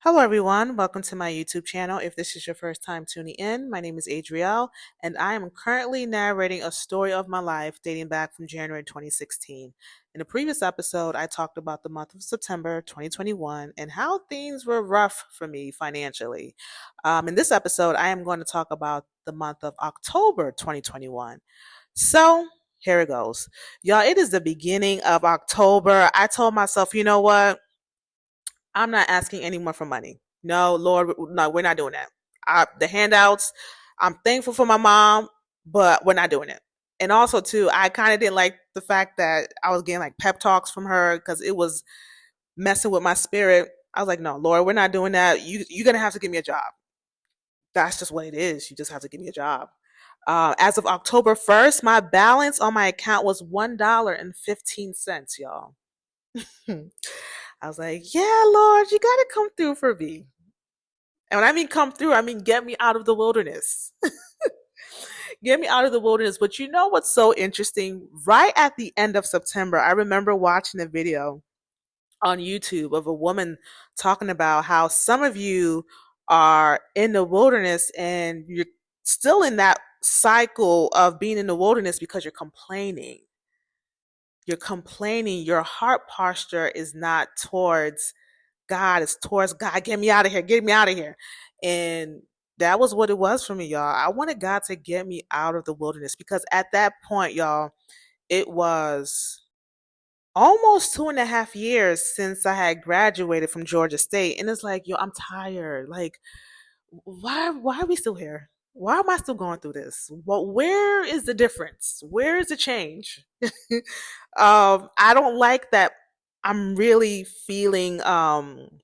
Hello, everyone. Welcome to my YouTube channel. If this is your first time tuning in, my name is Adrielle, and I am currently narrating a story of my life dating back from January 2016. In the previous episode, I talked about the month of September 2021 and how things were rough for me financially. In this episode, I am going to talk about the month of October 2021. So, here it goes. Y'all, it is the beginning of October. I told myself, you know what? I'm not asking anyone for money. No, Lord, no, we're not doing that. The handouts, I'm thankful for my mom, but we're not doing it. And also, too, I kind of didn't like the fact that I was getting like pep talks from her because it was messing with my spirit. I was like, no, Lord, we're not doing that. You're gonna have to give me a job. That's just what it is. You just have to give me a job. As of October 1st, my balance on my account was $1.15, y'all. I was like, yeah, Lord, you got to come through for me. And when I mean come through, I mean get me out of the wilderness. Get me out of the wilderness. But you know what's so interesting? Right at the end of September, I remember watching a video on YouTube of a woman talking about how some of you are in the wilderness and you're still in that cycle of being in the wilderness because you're complaining. You're complaining. Your heart posture is not towards God, it's towards God. Get me out of here. Get me out of here. And that was what it was for me, y'all. I wanted God to get me out of the wilderness because at that point, y'all, it was almost 2.5 years since I had graduated from Georgia State. And it's like, yo, I'm tired. Like, why are we still here? Why am I still going through this? Well, where is the difference? Where is the change? I don't like that. I'm really feeling I'm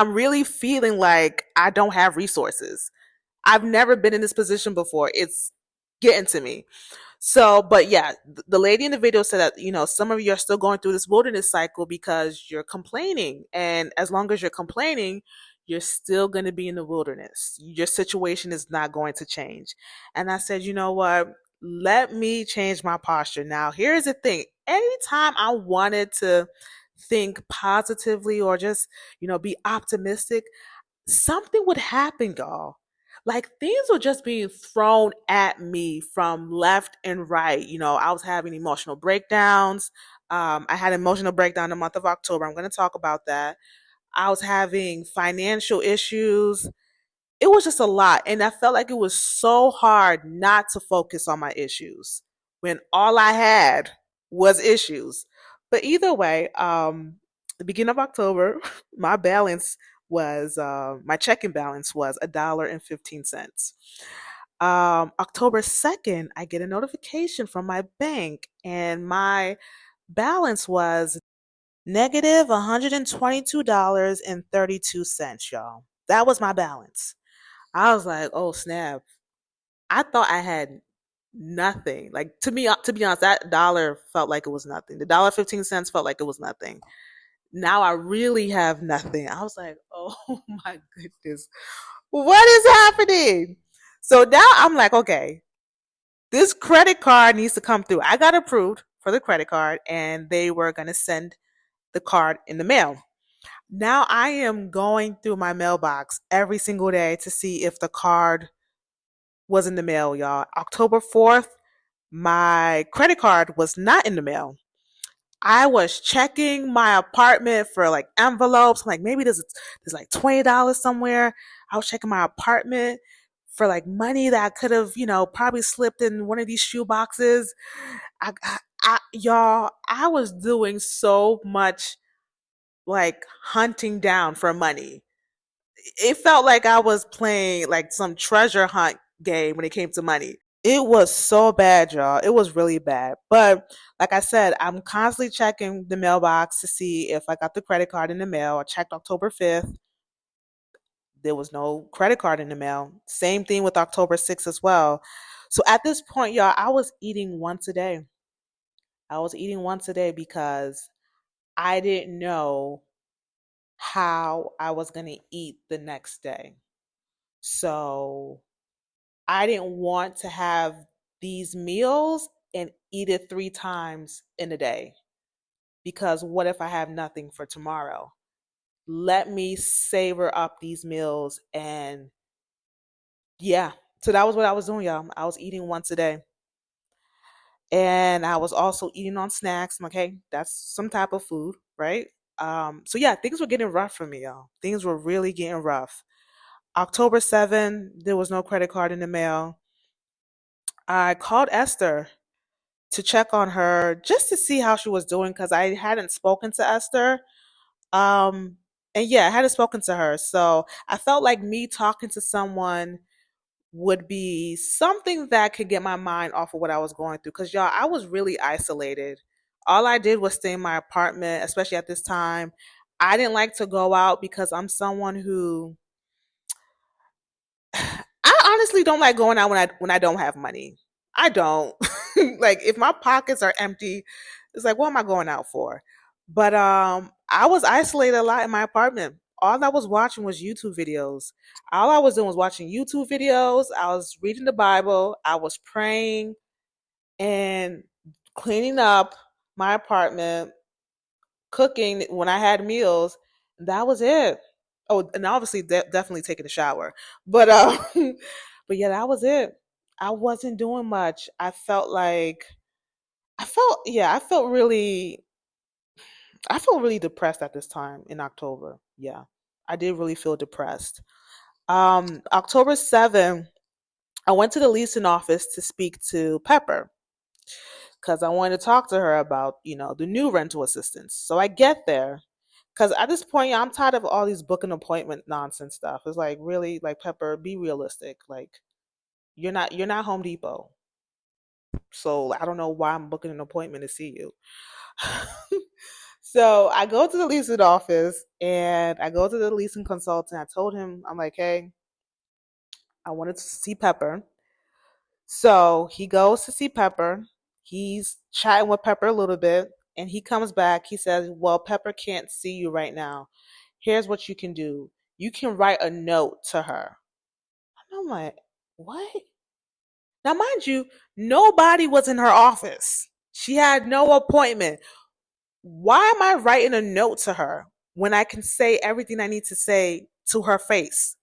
really feeling like I don't have resources. I've never been in this position before. It's getting to me. So, but yeah, the lady in the video said that, some of you are still going through this wilderness cycle because you're complaining. And as long as you're complaining, you're still going to be in the wilderness. Your situation is not going to change. And I said, you know what? Let me change my posture. Now, here's the thing. Anytime I wanted to think positively or just, be optimistic, something would happen, y'all. Like things were just being thrown at me from left and right. I was having emotional breakdowns. I had an emotional breakdown in the month of October. I'm going to talk about that. I was having financial issues. It was just a lot. And I felt like it was so hard not to focus on my issues when all I had was issues. But either way, the beginning of October, my balance was my checking balance was $1.15. October 2nd, I get a notification from my bank, and my balance was negative $122.32, y'all. That was my balance. I was like, oh snap. I thought I had nothing. Like to be honest, that dollar felt like it was nothing. The $1.15 felt like it was nothing. Now I really have nothing. I was like, oh my goodness, what is happening? So now I'm like, okay, this credit card needs to come through. I got approved for the credit card and they were going to send the card in the mail. Now I am going through my mailbox every single day to see if the card was in the mail, y'all. October 4th, my credit card was not in the mail. I was checking my apartment for like envelopes. I'm like, maybe there's like $20 somewhere. I was checking my apartment for like money that I could have, probably slipped in one of these shoe boxes. Y'all, I was doing so much like hunting down for money. It felt like I was playing like some treasure hunt game when it came to money. It was so bad, y'all. It was really bad. But like I said, I'm constantly checking the mailbox to see if I got the credit card in the mail. I checked October 5th. There was no credit card in the mail. Same thing with October 6th as well. So at this point, y'all, I was eating once a day. I was eating once a day because I didn't know how I was going to eat the next day. So I didn't want to have these meals and eat it 3 times in a day because what if I have nothing for tomorrow? let me savor up these meals. And yeah, so that was what I was doing, y'all. I was eating once a day. And I was also eating on snacks. I'm like, hey, that's some type of food, right? So yeah, things were getting rough for me, y'all. Things were really getting rough. October 7th, there was no credit card in the mail. I called Esther to check on her just to see how she was doing because I hadn't spoken to Esther. Um, and yeah, I hadn't spoken to her. So I felt like me talking to someone would be something that could get my mind off of what I was going through. Because, y'all, I was really isolated. All I did was stay in my apartment, especially at this time. I didn't like to go out because I'm someone who I honestly don't like going out when I don't have money. I don't. Like if my pockets are empty, it's like what am I going out for? But I was isolated a lot in my apartment. All I was watching was YouTube videos. All I was doing was watching YouTube videos. I was reading the Bible. I was praying and cleaning up my apartment, cooking when I had meals. That was it. Oh, and obviously definitely taking a shower. But but yeah, that was it. I wasn't doing much. I felt really depressed at this time in October. Yeah. I did really feel depressed. October 7th, I went to the leasing office to speak to Pepper because I wanted to talk to her about, the new rental assistance. So I get there because at this point, I'm tired of all these booking appointment nonsense stuff. It's like really, like Pepper, be realistic. Like you're not Home Depot, so I don't know why I'm booking an appointment to see you. So I go to the leasing office and I go to the leasing consultant. I told him, I'm like, hey, I wanted to see Pepper. So he goes to see Pepper. He's chatting with Pepper a little bit, and he comes back. He says, well, Pepper can't see you right now. Here's what you can do. You can write a note to her. And I'm like, what? Now, mind you, nobody was in her office. She had no appointment. Why am I writing a note to her when I can say everything I need to say to her face?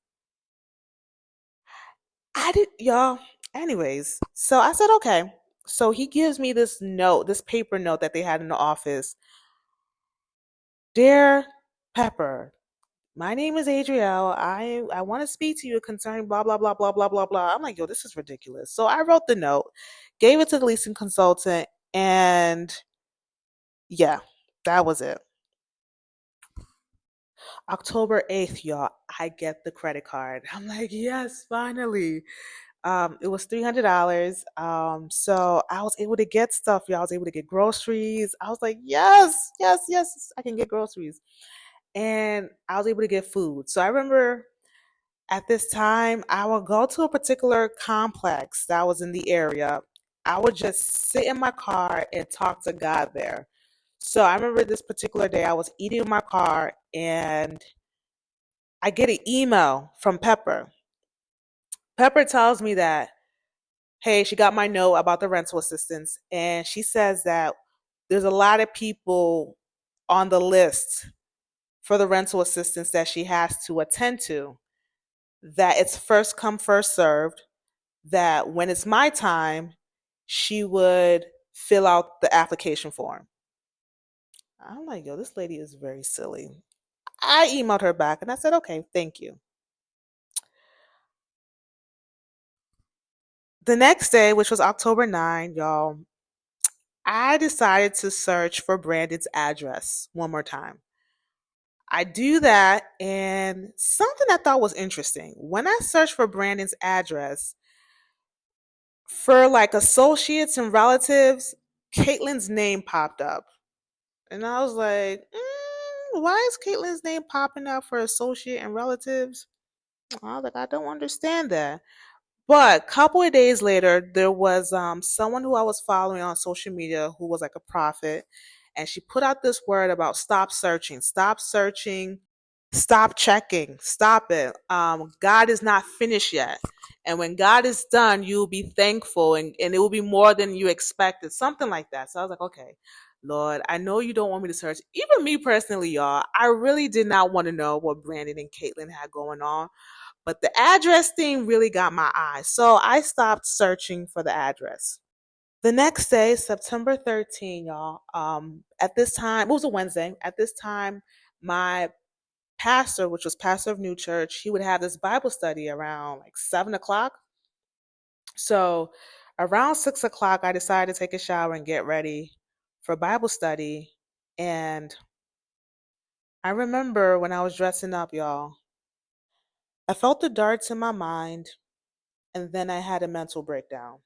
I did, y'all. Anyways, so I said, okay. So he gives me this note, this paper note that they had in the office. Dear Pepper, my name is Adrielle. I want to speak to you concerning blah blah blah blah blah blah blah. I'm like, yo, this is ridiculous. So I wrote the note, gave it to the leasing consultant, and yeah, that was it. October 8th, y'all, I get the credit card. I'm like, yes, finally. It was $300. So I was able to get stuff, y'all. I was able to get groceries. I was like, yes, yes, yes, I can get groceries. And I was able to get food. So I remember at this time, I would go to a particular complex that was in the area. I would just sit in my car and talk to God there. So I remember this particular day, I was eating in my car and I get an email from Pepper. Pepper tells me that, hey, she got my note about the rental assistance, and she says that there's a lot of people on the list for the rental assistance that she has to attend to, that it's first come, first served, that when it's my time, she would fill out the application form. I'm like, yo, this lady is very silly. I emailed her back and I said, okay, thank you. The next day, which was October 9, y'all, I decided to search for Brandon's address one more time. I do that, and something I thought was interesting. When I searched for Brandon's address, for like associates and relatives, Caitlin's name popped up. And I was like, why is Caitlin's name popping up for associate and relatives? I was like, I don't understand that. But a couple of days later, there was someone who I was following on social media who was like a prophet, and she put out this word about stop searching, stop checking, stop it. God is not finished yet, and when God is done, you'll be thankful, and it will be more than you expected, something like that. So I was like, okay. Lord, I know you don't want me to search. Even me personally, y'all, I really did not want to know what Brandon and Caitlin had going on. But the address thing really got my eye. So I stopped searching for the address. The next day, September 13th, y'all, at this time, it was a Wednesday. At this time, my pastor, which was pastor of New Church, he would have this Bible study around like 7 o'clock. So around 6 o'clock, I decided to take a shower and get ready for Bible study. And I remember when I was dressing up, y'all, I felt the darts in my mind, and then I had a mental breakdown.